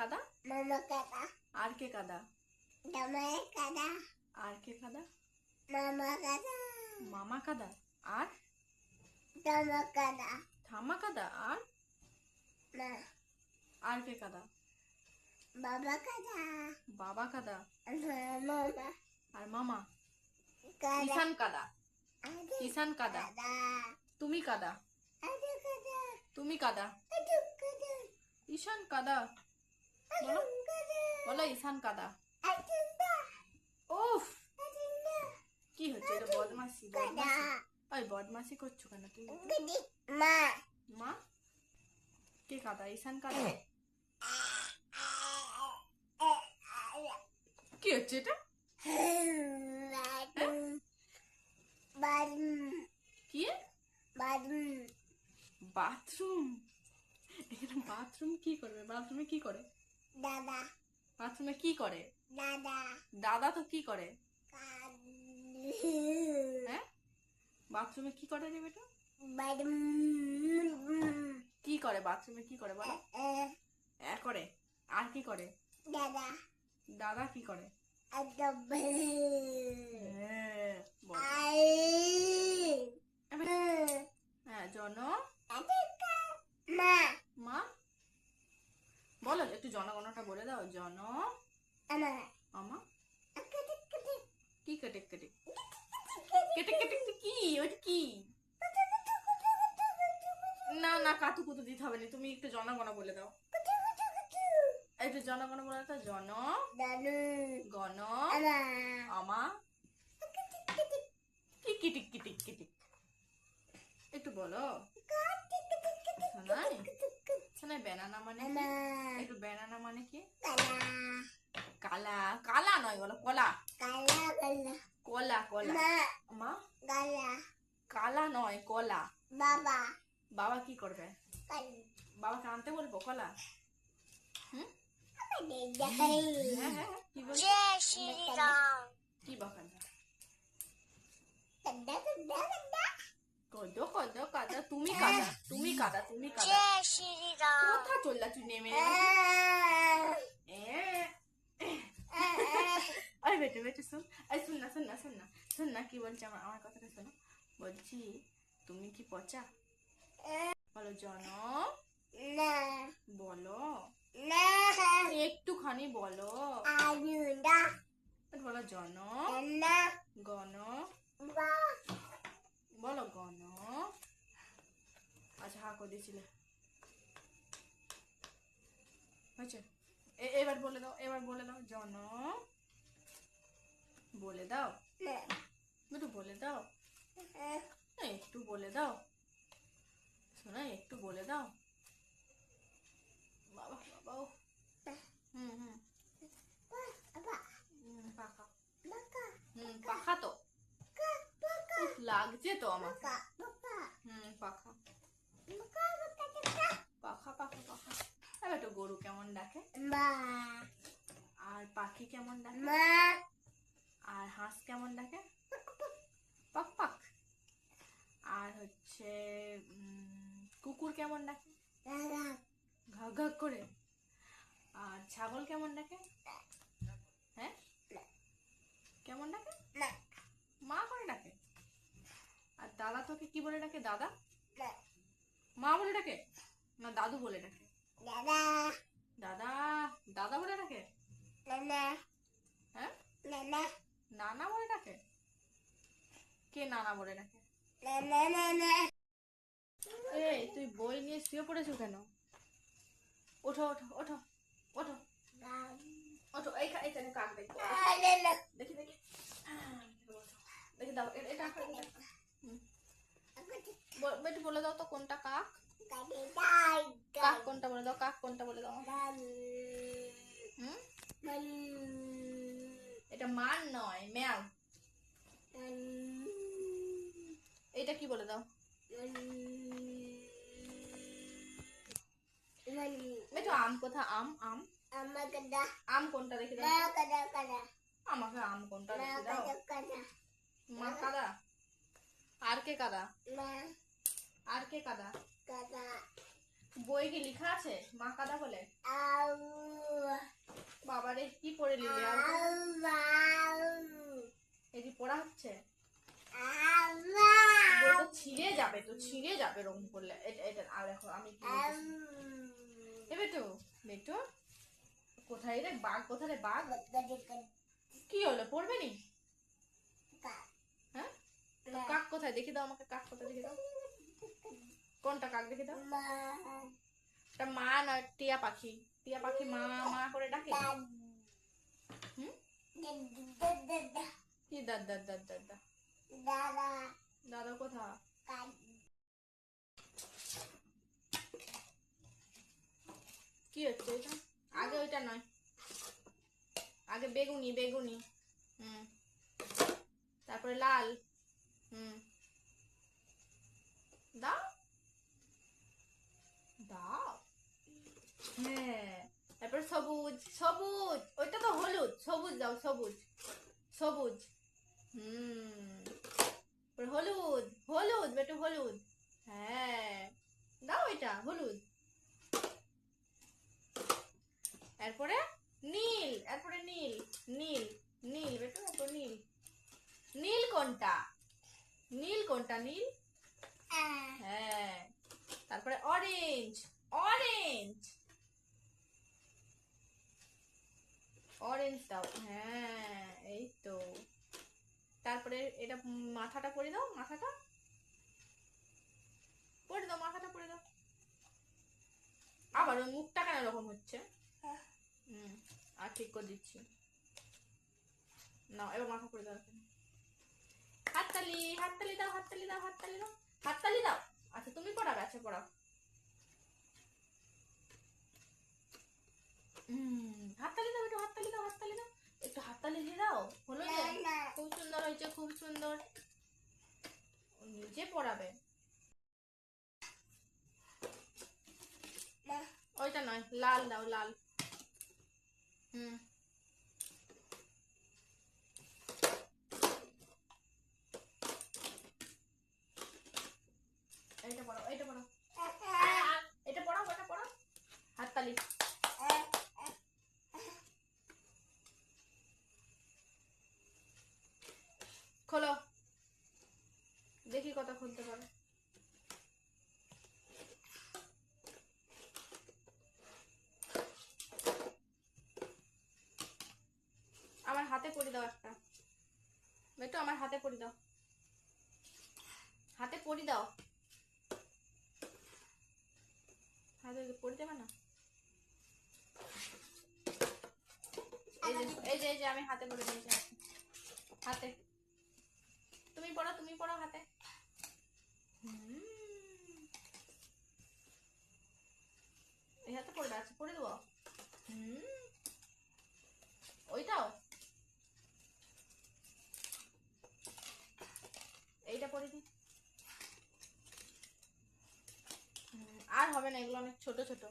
কাদা? মামা কাদা। আর কে কাদা? জামাই কাদা। আর কে কাদা? মামা কাদা। মামা কাদা। আর জামা কাদা। ঠাম্মা কাদা। আর মা। আর কে কাদা? বাবা কাদা। বাবা কাদা। মামা আর মামা? কাদা। ঈশান কাদা। আদু ঈশান কাদা। কাদা। তুমি কাদা। আদু কাদা। তুমি কাদা। আদু কাদা। ঈশান কাদা। বলো আদু কাদা। বলো ঈশান কাদা। আদু কাদা। উফ, আদু কাদা। কি হচ্ছে এটা? বদমাশি কাদা। বদমাশি। ওই বদমাশি করছো কেন তুমি? গদি মা। মা? কে কাদা? ঈশান কাদা। কি হচ্ছে এটা? কি? বাথরুম? এখানে বাথরুম কি করবে? বাথরুমে কি করে? দাদা। বাথরুমে কি করে? দাদা। দাদা তো কি করে? হ্যাঁ, বাথরুমে কি করে রে বেটা? কি করে বাথরুমে? কি করে বলো? করে। আর কি করে? দাদা। দাদা কি করে? হ্যাঁ, বলো। হ্যাঁ, জন। মা। মা? বলো একটু জনগণটা বলে দাও। জন। আমা? কি কেটে কেটে? কেটে কেটে কি? ওইটা কি? না না, কাতু কুতু দিতে হবে না, তুমি একটু জনগণ বলে দাও। একটু জনগণ বলে দাও। জন। গণ। আমা। কি কিটিক কিটিক কিটিক? একটু বলো। শোনাই শোনাই। ব্যানানা মানে কি? একটু ব্যানানা মানে কি? কালা। কালা নয়, বলো কলা। কলা কলা। মা? কালা নয়, কলা। বাবা। বাবা কি করবে? বাবাকে আনতে বলবো কলা? হুম, হ্যাঁ হ্যাঁ হ্যাঁ, কি বলছো? জয় শ্রীরাম। কি বকাটা? কদো কদো কাদা। তুমি কাদা। তুমি কাদা। তুমি কাদা। জয় শ্রীরাম। কোথা চললা তুই নেমে নেমে? আরে বেটে বেটে শোন। আরে শোন না শোন না শোন না শোন না, কি বলছে? আমার আমার কথাটা শোনো। বলছি তুমি কি পচা? বলো জন। বলো একটুখানি বলো। বলো জন। গণ। বলো গণ। আচ্ছা, হা করে দিয়েছিলে। হয়েছে? এবার বলে দাও। এবার বলে দাও। জন। বলে দাও। একটু বলে দাও। একটু বলে দাও। শোনা, একটু বলে দাও। বাবা বাবা। হুম হুম পাখা। পাখা তো উফ, লাগছে তো আমাকে। পাখা পাখা পাখা পাখা। এবার তো গরু কেমন ডাকে? আর পাখি কেমন ডাকে? আর হাঁস কেমন ডাকে? পাক পাক। আর হচ্ছে কুকুর কেমন ডাকে? ঘা ঘা করে। আর ছাগল কেমন ডাকে? হ্যাঁ, কেমন ডাকে? মা করে ডাকে। আর দাদা তোকে কি বলে ডাকে? দাদা? মা বলে ডাকে না দাদু বলে ডাকে? দাদা। দাদা বলে ডাকে? হ্যাঁ, নানা বলে ডাকে? কে নানা বলে ডাকে? এই তুই বই নিয়ে শুয়ে পড়েছো কেন? ওঠো ওঠো ওঠো ওঠো ওঠো। এইখানে কাক দেখো। দেখি দেখি দেখি দাও। এটা একটু বলে দাও তো কোনটা কাক? কাক কোনটা বলে দাও। কাক কোনটা বলে দাও? হুম, এটা মান নয়, ম্যাও। এটা কি বলে দাও? একটু আম কোথা? আম আম আম কোনটা রেখে দাও? আমাকে আম কোনটা রেখে দাও? মা কাদা। আর কে কাদা? আর কে কাদা? বই কি লেখা আছে মা কাদা বলে? পরে নিলি আর এই যে পড়া হচ্ছে বইটা ছিঁড়ে যাবে তো, ছিঁড়ে যাবে রং করলে। এটা এটা আর দেখো আমি কি বলতেছি। এ বেটু বেটু কোথায় রে বাঘ, কোথায় রে বাঘ? কি হলো, পড়বে নি? হ্যাঁ তো কাক কোথায় দেখি দাও আমাকে, কাক কোথায় দেখি দাও। কোনটা কাক দেখি দাও? এটা মা নয়, টিয়া পাখি। টিয়া পাখি মা মা করে ডাকে। হুম কি দাদ দাদ দাদ দাদ দাদ? দাদা কোথা? কি হচ্ছে এটা? আগে ওইটা নয়, আগে বেগুনি বেগুনি। হুম তারপরে লাল। হুম দাও দাও। হ্যাঁ তারপরে সবুজ সবুজ, ওইটা তো হলুদ, সবুজ দাও, সবুজ সবুজ। তারপরে হলুদ হলুদ বেটু হলুদ। হ্যাঁ দাও এটা হলুদ। এরপরে নীল, এরপরে নীল নীল নীল বেটু, এরপর নীল। নীল কোনটা? নীল কোনটা? নীল। হ্যাঁ তারপরে অরেঞ্জ অরেঞ্জ অরেঞ্জ দাও। হ্যাঁ এই তো। তারপরে এটা মাথাটা পরে দাও, মাথাটা পরে দাও, মাথাটা পরে দাও। আবার ওই মুখটা কেন এরকম হচ্ছে? হুম আর ঠিক করে দিচ্ছি। না এবার মাথা পরে দাও। হাততালি হাততালি দাও, হাততালি দাও, হাততালি দাও, হাততালি দাও। আচ্ছা তুমি পড়াবে, আচ্ছা পড়াও। হাততালি দাও একটু, হাততালি দাও, হাততালি দাও, একটু হাততালি দিয়ে দাও। হলো যে খুব সুন্দর হয়েছে, খুব সুন্দর। নিজে পড়াবে, ওইটা নয়, লাল দাও, লাল। হুম এইটা পড়াও, এইটা পড়াও, এটা পড়াও, ওটা পড়াও। হাততালি। খোলো দেখি কথা খুলতে পারো। আমার হাতে পড়ে দাও একটা বেটু, আমার হাতে পড়ে দাও, হাতে পড়ে দাও। হাতে পড়ে দেবে না? এই যে এই যে এই যে আমি হাতে পড়ে দিয়েছি, হাতে। তুমি পড়ো, তুমি পড়ো হাতে। এই হাতে পড়বে, আছে পড়ে দেবো। ওইটাও এইটা পড়ে দি। আর হবে না, এগুলো অনেক ছোট ছোট।